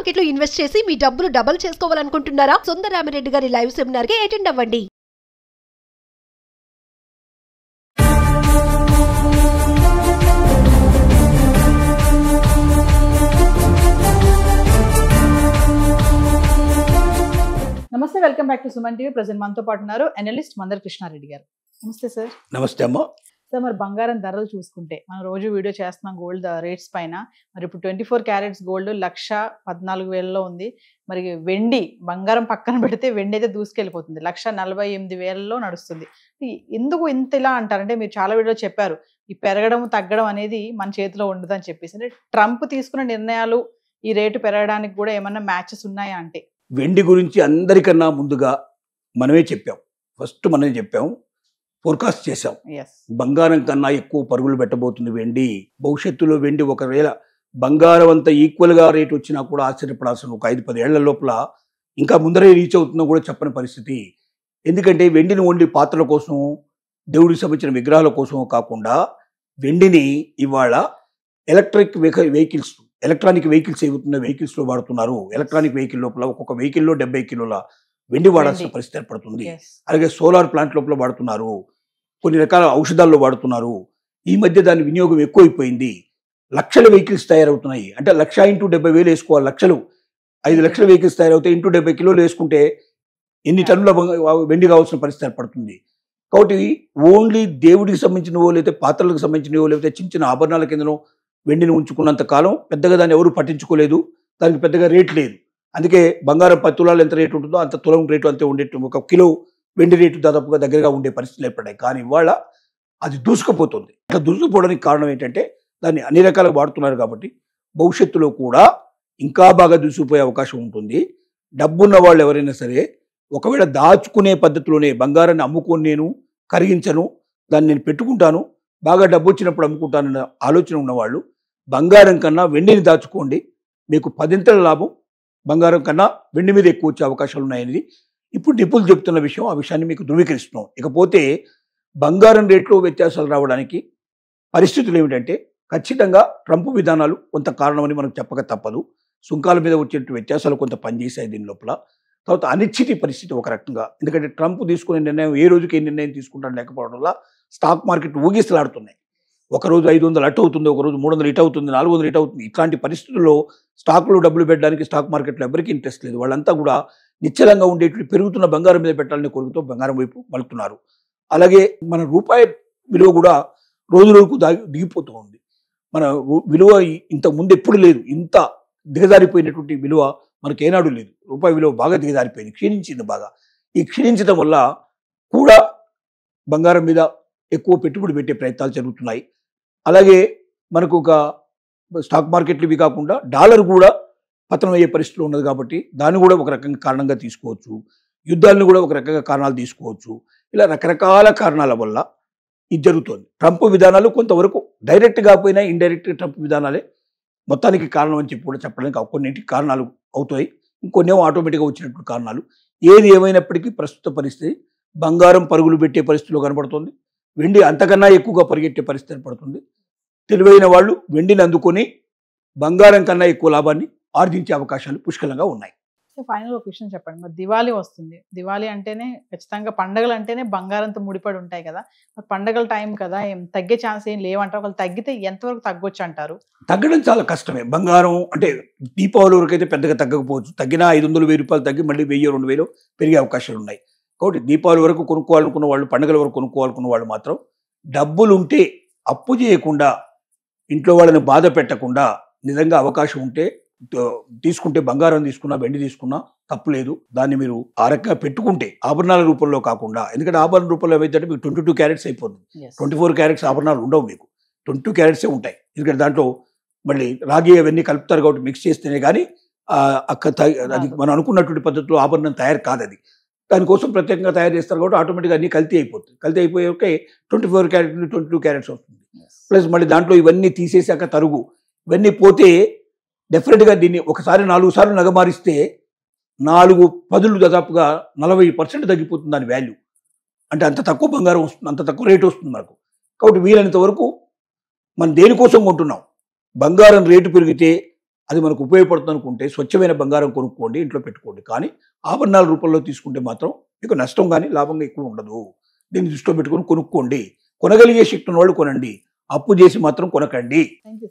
Market లో invest చేసి మీ డబ్బులు డబుల్ చేసుకోవాలనుకుంటున్నారా? సుందరరామిరెడ్డి గారి లైవ్ సెమినార్ కి అటెండ్ అవ్వండి. నమస్తే, welcome back to Suman TV. Present మనతో పాటు ఉన్నారు అనలిస్ట్ మందర్ కృష్ణారెడ్డి గారు. నమస్తే సార్. నమస్తే అమ్మ. సార్, మరి బంగారం ధరలు చూసుకుంటే మనం రోజు వీడియో చేస్తున్నాం గోల్డ్ రేట్స్ పైన. మరి ఇప్పుడు 24 క్యారెట్స్ గోల్డ్ 1,14,000లో ఉంది. మరి వెండి బంగారం పక్కన పెడితే వెండి అయితే దూసుకెళ్ళిపోతుంది, 1,48,000లో నడుస్తుంది. ఎందుకు ఇంత ఇలా అంటారంటే, మీరు చాలా వీడియో చెప్పారు ఈ పెరగడం తగ్గడం అనేది మన చేతిలో ఉండదు అని చెప్పేసి. అంటే ట్రంప్ తీసుకున్న నిర్ణయాలు ఈ రేటు పెరగడానికి కూడా ఏమన్నా మ్యాచెస్ ఉన్నాయా అంటే? వెండి గురించి అందరికన్నా ముందుగా మనమే చెప్పాం. ఫస్ట్ మనమే చెప్పాం, ఫోర్కాస్ట్ చేసాం. బంగారం కన్నా ఎక్కువ పరుగులు పెట్టబోతుంది వెండి. భవిష్యత్తులో వెండి ఒకవేళ బంగారం అంతా ఈక్వల్గా రేట్ వచ్చినా కూడా ఆశ్చర్యపడాల్సిన, ఒక 5-10 ఏళ్ల లోపల ఇంకా ముందరే రీచ్ అవుతుందో కూడా చెప్పని పరిస్థితి. ఎందుకంటే వెండిని ఓన్లీ పాత్రల కోసం, దేవుడికి సంబంధించిన విగ్రహాల కోసం కాకుండా వెండిని ఇవాళ ఎలక్ట్రిక్ వెహికల్స్, ఎలక్ట్రానిక్ వెహికల్స్ ఏవుతున్న వెహికల్స్లో వాడుతున్నారు. ఎలక్ట్రానిక్ వెహికల్ లోపల ఒక్కొక్క వెహికల్లో 70 కిలోల వెండి వాడాల్సిన పరిస్థితి ఏర్పడుతుంది. అలాగే సోలార్ ప్లాంట్ లోపల వాడుతున్నారు, కొన్ని రకాల ఔషధాల్లో వాడుతున్నారు. ఈ మధ్య దాని వినియోగం ఎక్కువైపోయింది. లక్షల వెహికల్స్ తయారవుతున్నాయి. అంటే 1,00,000 × 70,000 వేసుకోవాలి. 5 లక్షల వెహికల్స్ తయారవుతాయి. 70 కిలోలు వేసుకుంటే ఎన్ని టన్నుల వెండి కావాల్సిన పరిస్థితి ఏర్పడుతుంది. కాబట్టి ఓన్లీ దేవుడికి సంబంధించినవో, లేకపోతే పాత్రలకు సంబంధించినవో, లేకపోతే చిన్న చిన్న ఆభరణాల కిందనో వెండిని ఉంచుకున్నంత కాలం పెద్దగా దాన్ని ఎవరు పట్టించుకోలేదు. దానికి పెద్దగా రేట్ లేదు. అందుకే బంగారం 10 తులాలు ఎంత రేటు ఉంటుందో అంత తులం రేటు అంతే ఉండేట్టు, 1 కిలో వెండి రేటు దాదాపుగా దగ్గరగా ఉండే పరిస్థితులు ఏర్పడ్డాయి. కానీ ఇవాళ అది దూసుకుపోతుంది. అట్లా దూసుకుపోవడానికి కారణం ఏంటంటే దాన్ని అన్ని రకాలుగా వాడుతున్నారు. కాబట్టి భవిష్యత్తులో కూడా ఇంకా బాగా దూసుకుపోయే అవకాశం ఉంటుంది. డబ్బున్న వాళ్ళు ఎవరైనా సరే ఒకవేళ దాచుకునే పద్ధతిలోనే బంగారాన్ని అమ్ముకొని నేను కరిగించను, దాన్ని నేను పెట్టుకుంటాను, బాగా డబ్బు వచ్చినప్పుడు అమ్ముకుంటానన్న ఆలోచన ఉన్నవాళ్ళు బంగారం కన్నా వెండిని దాచుకోండి. మీకు 10 లాభం బంగారం కన్నా వెండి మీద ఎక్కువ వచ్చే అవకాశాలు ఉన్నాయని ఇప్పుడు నిపుణులు చెప్తున్న విషయం. ఆ విషయాన్ని మీకు ధృవీకరిస్తున్నాం. ఇకపోతే బంగారం రేట్లో వ్యత్యాసాలు రావడానికి పరిస్థితులు ఏమిటంటే, ఖచ్చితంగా ట్రంప్ విధానాలు కొంత కారణమని మనం చెప్పక తప్పదు. సుంకాల మీద వచ్చే వ్యత్యాసాలు కొంత పనిచేశాయి దీని లోపల. తర్వాత అనిశ్చితి పరిస్థితి ఒక రకంగా, ఎందుకంటే ట్రంప్ తీసుకునే నిర్ణయం ఏ రోజుకి ఏ నిర్ణయం తీసుకుంటాను లేకపోవడం వల్ల స్టాక్ మార్కెట్ ఊగిసలాడుతున్నాయి. ఒకరోజు 500 అటు అవుతుంది, ఒకరోజు 300 ఇటు అవుతుంది, 400 ఇటు అవుతుంది. ఇట్లాంటి పరిస్థితుల్లో స్టాక్లో డబ్బులు పెట్టడానికి స్టాక్ మార్కెట్లో ఎవరికి ఇంట్రెస్ట్ లేదు. వాళ్ళంతా కూడా నిశ్చలంగా ఉండేటువంటి పెరుగుతున్న బంగారం మీద పెట్టాలని కోరుకుతూ బంగారం వైపు మలుతున్నారు. అలాగే మన రూపాయి విలువ కూడా రోజు రోజుకు దిగిపోతూ ఉంది. మన విలువ ఇంతకు ముందు ఎప్పుడు లేదు. ఇంత దిగజారిపోయినటువంటి విలువ మనకు ఏనాడు లేదు. రూపాయి విలువ బాగా దిగజారిపోయింది, క్షీణించింది బాగా. ఈ క్షీణించడం వల్ల కూడా బంగారం మీద ఎక్కువ పెట్టుబడి పెట్టే ప్రయత్నాలు జరుగుతున్నాయి. అలాగే మనకు ఒక స్టాక్ మార్కెట్లు ఇవి కాకుండా డాలర్ కూడా పతనం అయ్యే పరిస్థితిలో ఉన్నది. కాబట్టి దాన్ని కూడా ఒక రకంగా కారణంగా తీసుకోవచ్చు. యుద్ధాలను కూడా ఒక రకంగా కారణాలు తీసుకోవచ్చు. ఇలా రకరకాల కారణాల వల్ల ఇది జరుగుతుంది. ట్రంప్ విధానాలు కొంతవరకు డైరెక్ట్ కాకపోయినా ఇండైరెక్ట్ ట్రంప్ విధానాలే మొత్తానికి కారణం అని చెప్పి కూడా చెప్పడానికి కొన్నింటికి కారణాలు అవుతాయి, ఇంకొన్నేమో ఆటోమేటిక్గా వచ్చినటువంటి కారణాలు. ఏది ఏమైనప్పటికీ ప్రస్తుత పరిస్థితి బంగారం పరుగులు పెట్టే పరిస్థితిలో కనబడుతుంది. వెండి అంతకన్నా ఎక్కువగా పరిగెట్టే పరిస్థితి ఏర్పడుతుంది. తెలివైన వాళ్ళు వెండిని అందుకొని బంగారం కన్నా ఎక్కువ లాభాన్ని ఆర్జించే అవకాశాలు పుష్కలంగా ఉన్నాయి. ఫైనల్ ఒక విషయం చెప్పండి. మరి దివాళీ వస్తుంది. దివాళీ అంటేనే ఖచ్చితంగా పండగలు అంటేనే బంగారంతో ముడిపడి ఉంటాయి కదా. మరి పండగల టైం కదా, ఏం తగ్గే ఛాన్స్ ఏం లేవంటారు. వాళ్ళు తగ్గితే ఎంతవరకు తగ్గొచ్చు అంటారు? తగ్గడం చాలా కష్టమే. బంగారం అంటే దీపావళి వరకు అయితే పెద్దగా తగ్గకపోవచ్చు. తగ్గినా 500, 1000 రూపాయలు తగ్గి మళ్ళీ 1000, 2000 పెరిగే అవకాశాలు ఉన్నాయి. కాబట్టి దీపావళి వరకు కొనుక్కోవాలనుకున్న వాళ్ళు, పండుగల వరకు కొనుక్కోవాలనుకున్న వాళ్ళు మాత్రం డబ్బులుంటే అప్పు చేయకుండా, ఇంట్లో వాళ్ళని బాధ పెట్టకుండా, నిజంగా అవకాశం ఉంటే తీసుకుంటే బంగారం తీసుకున్నా వెండి తీసుకున్నా తప్పులేదు. దాన్ని మీరు ఆ రకంగా పెట్టుకుంటే ఆభరణాల రూపంలో కాకుండా, ఎందుకంటే ఆభరణ రూపంలో ఏమైతే మీకు 22 క్యారెట్స్ అయిపోతుంది. 24 క్యారెట్స్ ఆభరణాలు ఉండవు, మీకు 22 క్యారెట్సే ఉంటాయి. ఎందుకంటే దాంట్లో మళ్ళీ రాగి అవన్నీ కలుపుతారు కాబట్టి మిక్స్ చేస్తేనే కానీ అది మనం అనుకున్నటువంటి పద్ధతిలో ఆభరణం తయారు కాదు. అది దానికోసం ప్రత్యేకంగా తయారు చేస్తారు కాబట్టి ఆటోమేటిక్గా అన్ని కల్తీ అయిపోతుంది. కల్తీ అయిపోయాకే 24 క్యారెట్ 22 క్యారెట్స్ వస్తుంది. ప్లస్ మళ్ళీ దాంట్లో ఇవన్నీ తీసేసాక తరుగు ఇవన్నీ పోతే డెఫినెట్గా దీన్ని ఒకసారి 4 సార్లు నగమారిస్తే 4 పదులు దాదాపుగా 40% తగ్గిపోతుంది దాని వాల్యూ. అంటే అంత తక్కువ బంగారం వస్తుంది, అంత తక్కువ రేటు వస్తుంది మనకు. కాబట్టి వీలైనంత వరకు మనం దేనికోసం కొంటున్నాం? బంగారం రేటు పెరిగితే అది మనకు ఉపయోగపడుతుంది అనుకుంటే స్వచ్ఛమైన బంగారం కొనుక్కోండి, ఇంట్లో పెట్టుకోండి. కానీ ఆభరణాల రూపంలో తీసుకుంటే మాత్రం మీకు నష్టం కానీ లాభంగా ఎక్కువ ఉండదు. దీన్ని దృష్టిలో పెట్టుకొని కొనుక్కోండి. కొనగలిగే శక్తి ఉన్న వాళ్ళు కొనండి, అప్పు చేసి మాత్రం కొనకండి. Thank you.